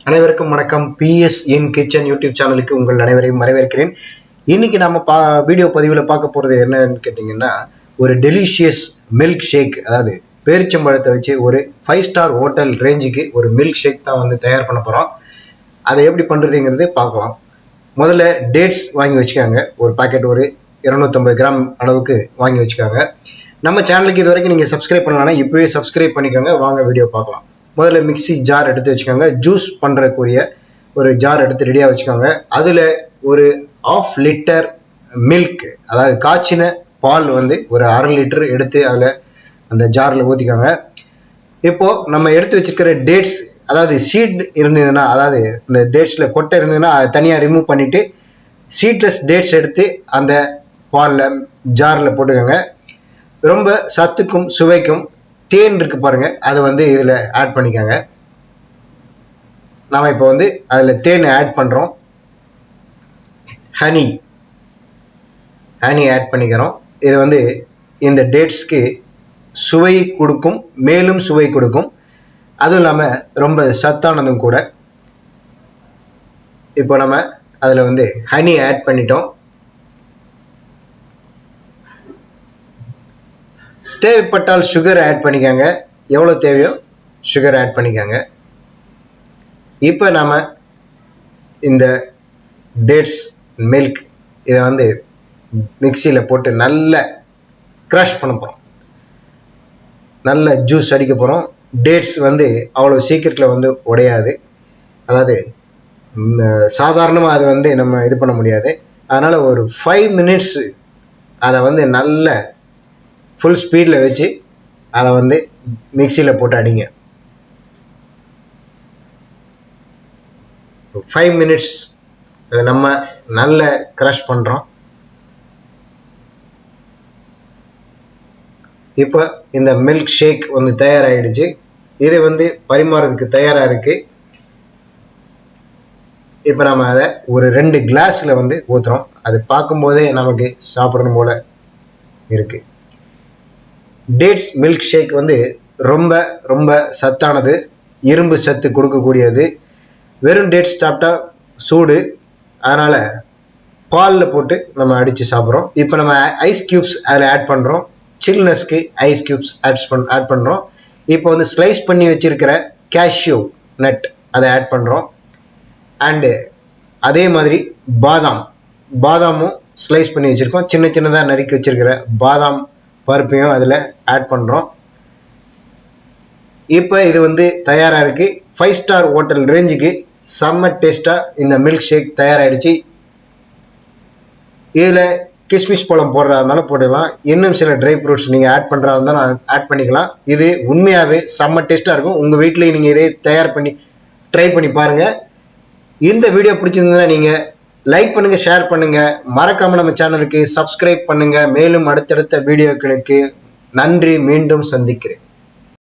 அனைவருக்கும் வணக்கம். பிஎஸ் இன் kitchen YouTube சேனலுக்கு உங்கள் அனைவரையும் வரவேற்கிறேன். இன்னைக்கு நம்ம வீடியோ பதிவில் பார்க்க போகிறது என்னன்னு கேட்டிங்கன்னா, ஒரு டெலிஷியஸ் மில்க் ஷேக், அதாவது பேரிச்சம்பழத்தை வச்சு ஒரு 5 ஸ்டார் ஹோட்டல் ரேஞ்சுக்கு ஒரு மில்க் ஷேக் தான் வந்து தயார் பண்ண போகிறோம். அதை எப்படி பண்ணுறதுங்கிறது பார்க்கலாம். முதல்ல டேட்ஸ் வாங்கி வச்சுக்காங்க. ஒரு பாக்கெட் ஒரு 250 கிராம் அளவுக்கு வாங்கி வச்சுக்காங்க. நம்ம சேனலுக்கு இது வரைக்கும் நீங்கள் சப்ஸ்கிரைப் பண்ணலாம்னா இப்போவே சப்ஸ்கிரைப் பண்ணிக்கோங்க. வாங்க வீடியோ பார்க்கலாம். முதல்ல மிக்சி ஜார் எடுத்து வச்சுக்கோங்க. ஜூஸ் பண்ணுறக்குரிய ஒரு ஜார் எடுத்து ரெடியாக வச்சுக்கோங்க. அதில் ஒரு 1/2 லிட்டர் மில்க், அதாவது காய்ச்சின பால் வந்து ஒரு 1/2 லிட்டர் எடுத்து அதில் அந்த ஜாரில் ஊற்றிக்கோங்க. இப்போது நம்ம எடுத்து வச்சுருக்கிற டேட்ஸ், அதாவது சீட் இருந்ததுன்னா, அதாவது இந்த டேட்ஸில் கொட்டை இருந்ததுன்னா அதை தனியாக ரிமூவ் பண்ணிவிட்டு சீட்லெஸ் டேட்ஸ் எடுத்து அந்த பாலில் ஜாரில் போட்டுக்கோங்க. ரொம்ப சத்துக்கும் சுவைக்கும் தேன் இருக்கு பாருங்க, அதை வந்து இதில் ஆட் பண்ணிக்கோங்க. நாம் இப்போ வந்து அதில் தேன் ஆட் பண்ணுறோம். ஹனி ஆட் பண்ணிக்கிறோம். இது வந்து இந்த டேட்ஸ்க்கு சுவை கொடுக்கும், மேலும் சுவை கொடுக்கும். அதுவும் இல்லாமல் ரொம்ப சத்தானதும் கூட. இப்போ நம்ம அதில் வந்து ஹனி ஆட் பண்ணிட்டோம். தேவைப்பட்டால் சுகர் ஆட் பண்ணிக்கோங்க. எவ்வளோ தேவையோ சுகர் ஆட் பண்ணிக்கோங்க. இப்போ நாம் இந்த டேட்ஸ் மில்க் இதை வந்து மிக்சியில் போட்டு நல்லா க்ரஷ் பண்ண போகிறோம். நல்ல ஜூஸ் அடிக்க போகிறோம். டேட்ஸ் வந்து அவ்வளோ சீக்கிரத்தில் வந்து உடையாது. அதாவது சாதாரணமாக அது வந்து நம்ம இது பண்ண முடியாது. அதனால் ஒரு 5 மினிட்ஸ் அதை வந்து நல்ல ஃபுல் ஸ்பீடில் வச்சு அதை வந்து மிக்சியில் போட்டு அடிங்க. 5 மினிட்ஸ் அதை நம்ம நல்ல க்ரஷ் பண்ணுறோம். இப்போ இந்த மில்க் ஷேக் வந்து தயாராகிடுச்சு. இது வந்து பரிமாறதுக்கு தயாராக இருக்குது. இப்போ நம்ம அதை ஒரு 2 கிளாஸில் வந்து ஊற்றுறோம். அது பார்க்கும்போதே நமக்கு சாப்பிடணும் போல் இருக்குது. டேட்ஸ் மில்க் ஷேக் வந்து ரொம்ப ரொம்ப சத்தானது, இரும்பு சத்து கொடுக்கக்கூடியது. வெறும் டேட்ஸ் சாப்பிட்டா சூடு, அதனால் பாலில் போட்டு நம்ம அடித்து சாப்பிட்றோம். இப்போ நம்ம ஐஸ் க்யூப்ஸ் அதில் ஆட் பண்ணுறோம். சில்னஸ்க்கு ஐஸ் க்யூப்ஸ் ஆட் பண்ணுறோம். இப்போ வந்து ஸ்லைஸ் பண்ணி வச்சுருக்கிற கேஷ்யூ நட் அதை ஆட் பண்ணுறோம். அண்டு அதே மாதிரி பாதாமும் ஸ்லைஸ் பண்ணி வச்சுருக்கோம். சின்ன சின்னதாக நறுக்கி வச்சுருக்கிற பாதாம் பருப்பையும் அதில் ஆட் பண்ணுறோம். இப்போ இது வந்து தயாராக இருக்குது. 5 ஸ்டார் ஹோட்டல் ரேஞ்சுக்கு செம்ம டேஸ்ட்டாக இந்த மில்க் ஷேக் தயாராகிடுச்சு. இதில் கிஸ்மிஸ் பழம் போடுறதா இருந்தாலும் போட்டுக்கலாம். இன்னும் சில ட்ரை ஃப்ரூட்ஸ் நீங்கள் ஆட் பண்ணுறதா இருந்தாலும் ஆட் பண்ணிக்கலாம். இது உண்மையாகவே செம்ம டேஸ்ட்டாக இருக்கும். உங்கள் வீட்டிலையும் நீங்கள் இதே தயார் பண்ணி ட்ரை பண்ணி பாருங்கள். இந்த வீடியோ பிடிச்சிருந்ததுன்னா நீங்கள் லைக் பண்ணுங்கள், ஷேர் பண்ணுங்கள். மறக்காமல் நம்ம சேனலுக்கு சப்ஸ்கிரைப் பண்ணுங்கள். மேலும் அடுத்தடுத்த வீடியோக்களுக்கு நன்றி. மீண்டும் சந்திக்கிறேன்.